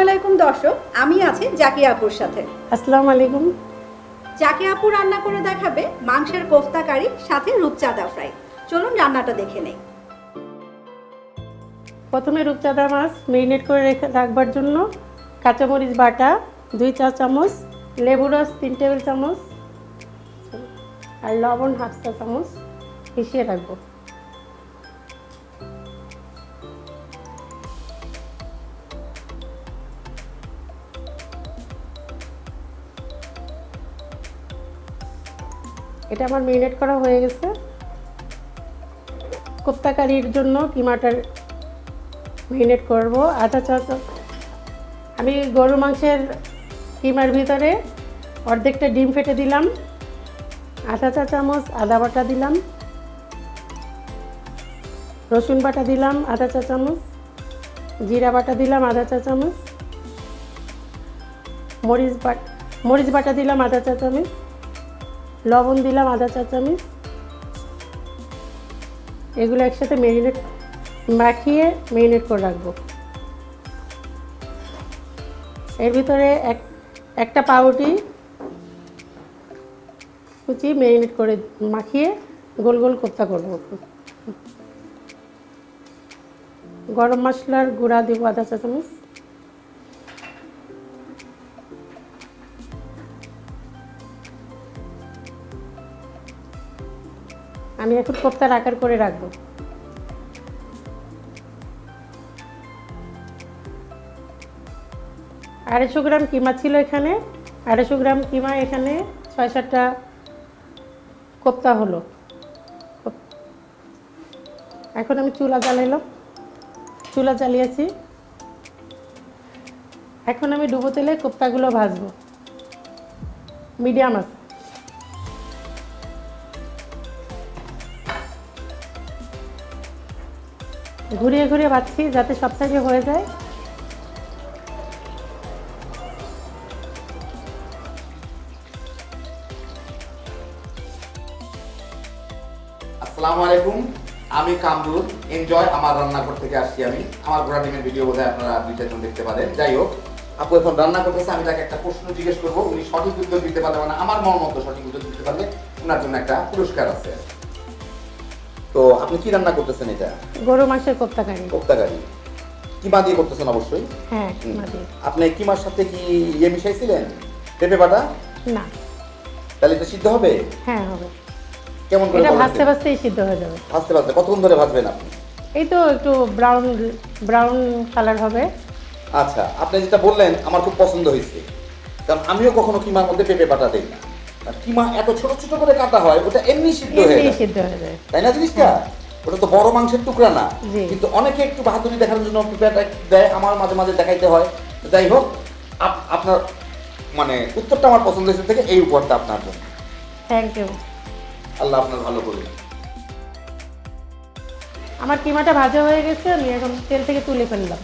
আলাইকুম দর্শক, আমি আছি জাকিয়া আপুর সাথে। আসসালামু আলাইকুম। জাকিয়া আপু রান্না করে দেখাবে মাংসের কোফতা কারি সাথে রূপচাঁদা ফ্রাই। চলুন রান্নাটা দেখে নেই। প্রথমে রূপচাঁদা মাছ মেরিনেট করে রাখবার জন্য কাঁচামরিচ বাটা 2 চা চামচ, লেবু রস 3 টেবিল চামচ আর লবণ 1/2 চা চামচ মিশিয়ে রাখবো। এটা আমার মেরিনেট করা হয়ে গেছে। কোফতা কারির জন্য কিমাটার মেরিনেট করব। আধা চা আমি গরু মাংসের কিমার ভিতরে অর্ধেকটা ডিম ফেটে দিলাম, আধা চা চামচ আদা বাটা দিলাম, রসুন বাটা দিলাম আধা চা চামচ, জিরা বাটা দিলাম আধা চা চামচ, মরিচ বাটা দিলাম আধা চা চামচ, লবণ দিলাম আধা চা চামচ। এগুলো একসাথে মাখিয়ে মেরিনেট করে রাখবো। এর ভিতরে একটা পাউরুটি কুচি মেরিনেট করে মাখিয়ে গোল গোল কোফতা করব। গরম মশলার গুঁড়া দেবো আধা চা চামচ, আমি এখন কোফতার আকার করে রাখবো। আড়াইশো গ্রাম কিমা ছিল এখানে, 250 গ্রাম কিমা এখানে 6-7টা কোফতা হলো। এখন আমি চুলা জ্বালিয়েছি। এখন আমি ডুবো তেলে কোফতাগুলো ভাজবো মিডিয়াম আছে। ঘুরিয়ে ঘুরিয়ে ভাজছি যাতে সব সাইডে হয়ে যায়। আসসালামু আলাইকুম, আমি কামরুল। এনজয় আমার রান্নাঘর থেকে আসছি আমি। আমার ঘোড়া টিমের ভিডিও বোধহয় আপনারা 2-4জন দেখতে পারেন। যাই হোক, আপু এখন রান্না করতেছে। আমি তাকে একটা প্রশ্ন জিজ্ঞেস করবো, উনি সঠিক উত্তর দিতে পারলে, মানে আমার মন মতো সঠিক উত্তর দিতে পারলে ওনার জন্য একটা পুরস্কার আছে। তো আপনি কি রান্না করতেছেন? এটা গরু মাংসের কোফতা কারি। কোফতা কারি কিমা দিয়ে করতেছেন অবশ্যই? হ্যাঁ, কিমা দিয়ে। আপনি কিমার সাথে কি মিশাইছিলেন? পেঁপে বাটা? না। তাহলে এটা সিদ্ধ হবে? হ্যাঁ, হবে। কেমন করে? এটা ভাজতে ভাজতেই সিদ্ধ হয়ে যাবে। ভাজতে ভাজতে কতক্ষণ ধরে ভাজবেন আপনি? এই তো একটু ব্রাউন কালার হবে। আচ্ছা, আপনি যেটা বললেন আমার খুব পছন্দ হয়েছে, কারণ আমিও কখনো কিমার মধ্যে পেঁপে বাটা দিই না। আর কিমা এত ছোট ছোট করে কাটা হয়, ওটা এমনি সিদ্ধ হয়ে যায়, তাই না জিনিসটা? ওটা তো বড় মাংসের টুকরা না, কিন্তু অনেকে একটু বাহাদুরি দেখানোর জন্য পেঁপেটা দেয়। আমার মাঝে মাঝে দেখাইতে হয়। যাই হোক, আপনার মানে উত্তরটা আমার পছন্দ হয়েছে থেকে এই উপহারটা আপনার জন্য। Thank you. আল্লাহ আপনার ভালো করুন। আমার কিমাটা ভাজা হয়ে গেছে, আমি এখন তেল থেকে তুলে ফেললাম।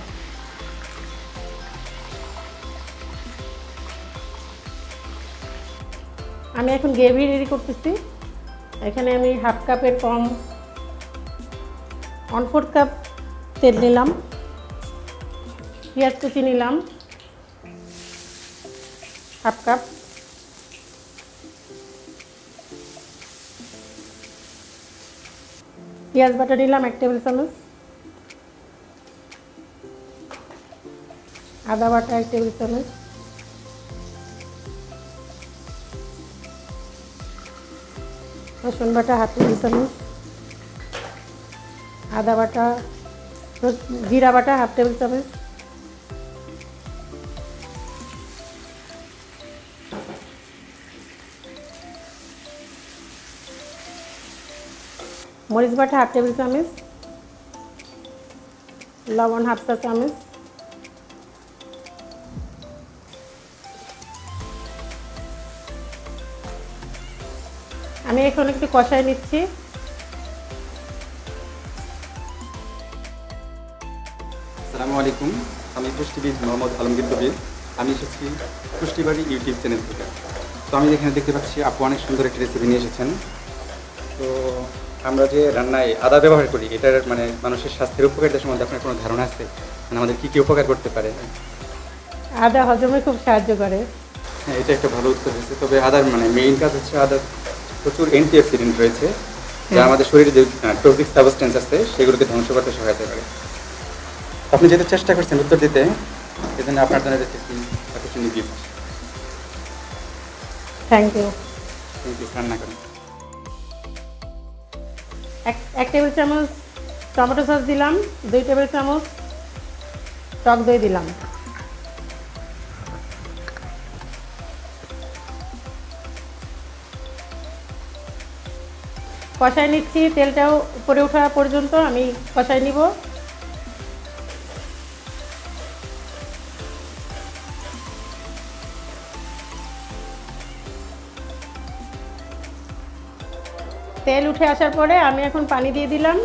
আমি এখন গ্রেভি রেডি করতেছি। এখানে আমি 1/2 কাপের কম 1/4 কাপ তেল নিলাম, পেঁয়াজ কুচি নিলাম 1/2 কাপ, পেঁয়াজ বাটা নিলাম 1 টেবিল চামচ, আদা বাটা 1 টেবিল চামচ, রসুন বাটা 1/2 টেবিল চামচ, আদা বাটা, জিরা বাটা 1/2 টেবিল চামচ, মরিচ বাটা 1/2 টেবিল চামচ, লবণ 1/2 চা চামচ, আমি এখন একটু কষাই নিচ্ছি। আসসালামু আলাইকুম, আমি পুষ্টিবিদ মোহাম্মদ আলমগীর কবির। আমি এসেছি পুষ্টিবাড়ি ইউটিউব চ্যানেল থেকে। তো আমি এখানে দেখতে পাচ্ছি আপু অনেক সুন্দর একটা রেসিপি নিয়ে এসেছেন। তো আমরা যে রান্নায় আদা ব্যবহার করি, এটার মানে মানুষের স্বাস্থ্যের উপকারিতা সম্বন্ধে আপনার কোনো ধারণা আছে? মানে আমাদের কী কী উপকার করতে পারে? আদা হজমে খুব সাহায্য করে। হ্যাঁ, এটা একটা ভালো উত্তর হয়েছে। তবে আদার মানে মেইন কাজ হচ্ছে আদার প্রচুর অ্যান্টিঅক্সিডেন্ট রয়েছে, যা আমাদের শরীরে যে টক্সিক সাবস্টেন্স আছে সেগুলোকে ধ্বংস করতে সহায়তা করে। আপনি যেটা চেষ্টা করছেন উত্তর দিতে, সেজন্য আপনার জন্য রেসিপি আকর্ষণীয় গিফট। Thank you. রান্না করেন। এক টেবিল চামচ টমেটো সস দিলাম, 2 টেবিল চামচ টক দই দিলাম। কষাই নিচ্ছি, তেলটাও উপরে ওঠা পর্যন্ত আমি কষাই নিব। তেল উঠে আসার পরে আমি এখন পানি দিয়ে দিলাম,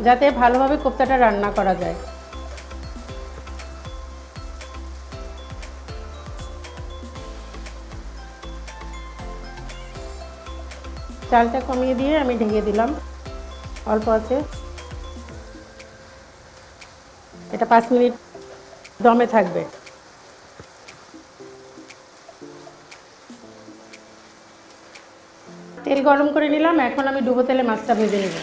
যাতে ভালোভাবে কোপ্তাটা রান্না করা যায়। চালটা কমিয়ে দিয়ে আমি ঢেকে দিলাম, অল্প আছে। এটা 5 মিনিট দমে থাকবে। তেল গরম করে নিলাম, এখন আমি ডুবো তেলে মাছটা ভেজে নেব।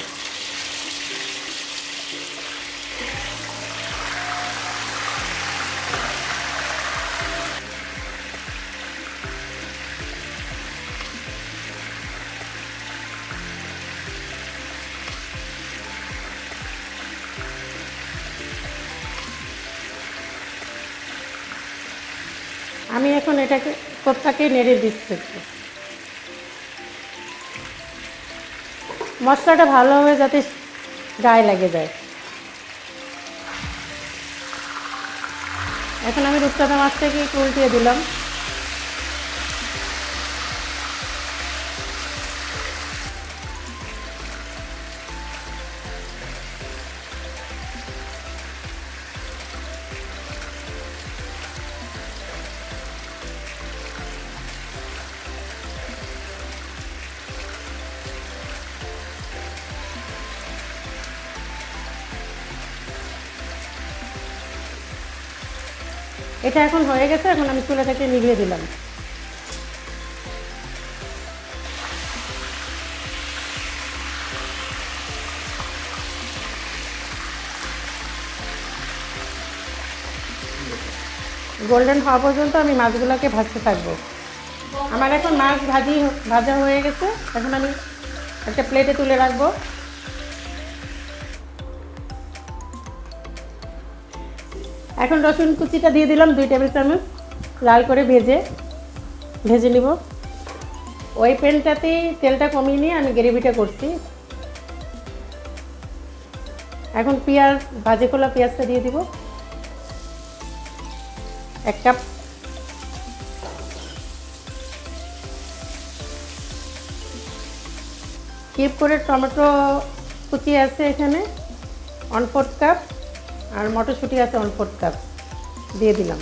আমি এখন এটাকে কোপ্তাকে নেড়ে দিচ্ছি। মশলাটা ভালোভাবে যাতে গায়ে লেগে যায়। এখন আমি রূপচাঁদা মাছটাকে একটু উল্টিয়ে দিলাম। এটা এখন হয়ে গেছে, এখন আমি চুলাটাকে নিভিয়ে দিলাম। গোল্ডেন হওয়া পর্যন্ত আমি মাছগুলোকে ভাজতে থাকবো। আমার এখন মাছ ভাজা হয়ে গেছে, এখন আমি একটা প্লেটে তুলে রাখবো। এখন রসুন কুচিটা দিয়ে দিলাম 2 টেবিল চামচ, লাল করে ভেজে নিব। ওই প্যানটাতেই তেলটা কমিয়ে নিয়ে আমি গ্রেভিটা করছি। এখন পেঁয়াজ, ভাজে খোলা পেঁয়াজটা দিয়ে দিব 1 কাপ। কিপ করে টমেটো কুচি আছে এখানে 1/4 কাপ, আর মটরশুঁটি আছে 1/4 কাপ দিয়ে দিলাম।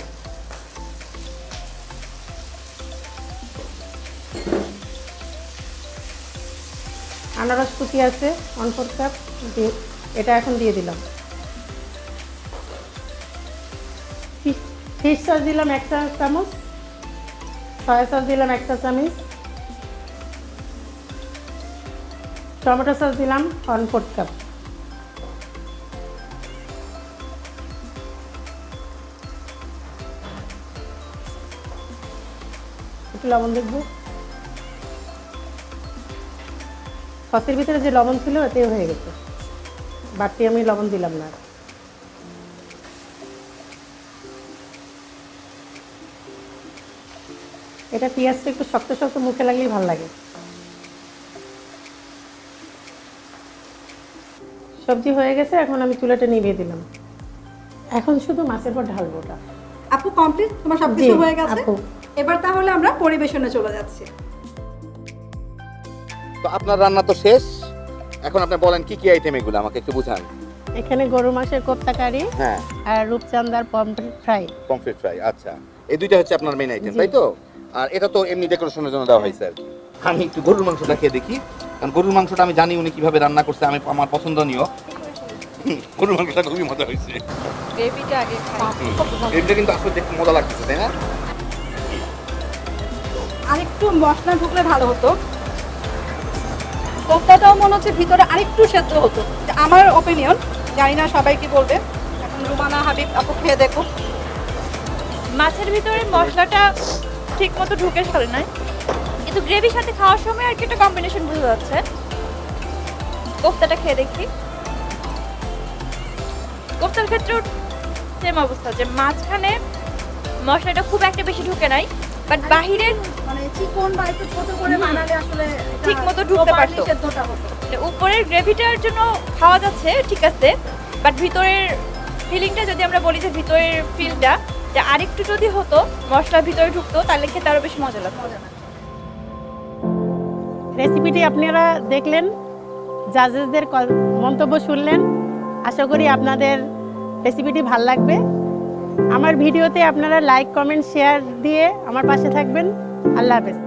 আনারস কুচি আছে 1/4 কাপ, এটা এখন দিয়ে দিলাম। ফিশ সস দিলাম 1 চা চামচ, সয়া সস দিলাম 1 চা চামচ, টমেটো সস দিলাম 1/4 কাপ। একটু লবণ দেখব। সসের ভিতরে যে লবণ ছিল এতেও হয়ে গেছে, বাড়তি আমি লবণ দিলাম না। এটা পেঁয়াজটা একটু শক্ত শক্ত মুখে লাগলেই ভালো লাগে। সবজি হয়ে গেছে, এখন আমি চুলাটা নিভিয়ে দিলাম। এখন শুধু মাছের পর ঢালবো। ওটা আপু কমপ্লিট, তোমার সবকিছু জি, হয়ে গেছে আপু। এবার তাহলে আমরা পরিবেশনে চলে যাচ্ছি। তো আপনার রান্না তো শেষ, এখন আপনি বলেন কি কি আইটেম এগুলো আমাকে একটু বুঝান। এখানে গরু মাংসের কোপ্তা কারি, হ্যাঁ, আর রূপচাঁদার পমফ্রেট ফ্রাই। পমফ্রেট ফ্রাই, আচ্ছা এই দুইটা হচ্ছে আপনার মেইন আইটেম, তাই তো? আর এটা তো এমনি ডেকোরেশনের জন্য দেওয়া হয়েছে আর কি। আমি একটু গরুর মাংসটা খেয়ে দেখি, কারণ গরুর মাংসটা আমি জানি উনি কিভাবে রান্না করছে, আমার পছন্দনীয়। গরুর মাংসটা খুবই মজা হয়েছে। গ্রেভিটা আগে খাই। এটা কিন্তু আসলে দেখতে মজা লাগতেছে, তাই না? আরেকটু মশলা ঢুকলে ভালো হতো। কোফতাটাও মনে হচ্ছে ভিতরে আরেকটু সেদ্ধ হতো, এটা আমার ওপিনিয়ন। জানি না সবাই কি বলবে। এখন রুমানা হাবিব আপু খেয়ে দেখো। মাছের ভিতরে মশলাটা ঠিক মতো ঢুকে সরে নাই, কিন্তু গ্রেভির সাথে খাওয়ার সময় আর কি একটা কম্বিনেশন বোঝা যাচ্ছে। কোফতাটা খেয়ে দেখি। কোফতার ক্ষেত্রেও সেম অবস্থা, যে মাঝখানে মশলাটা খুব একটা বেশি ঢুকে নাই, বাট বাহিরের মানে চিকন বা একটু ছোট করে বানালে আসলে ঠিক মতো ঢুকতে পারতো। সেদ্ধটা হতো। উপরের গ্রেভিটার জন্য খাওয়া যাচ্ছে ঠিক আছে, বাট ভিতরের ফিলিংটা যদি আমরা বলি যে ভিতরের ফিলটা যে আরেকটু যদি হতো, মশলার ভিতরে ঢুকতো, তাহলে খেতে আরো বেশি মজা লাগতো। রেসিপিটি আপনারা দেখলেন, জাজেসদের মন্তব্য শুনলেন। আশা করি আপনাদের রেসিপিটি ভালো লাগবে। আমার ভিডিওতে আপনারা লাইক, কমেন্ট, শেয়ার দিয়ে আমার পাশে থাকবেন। আল্লাহ হাফেজ।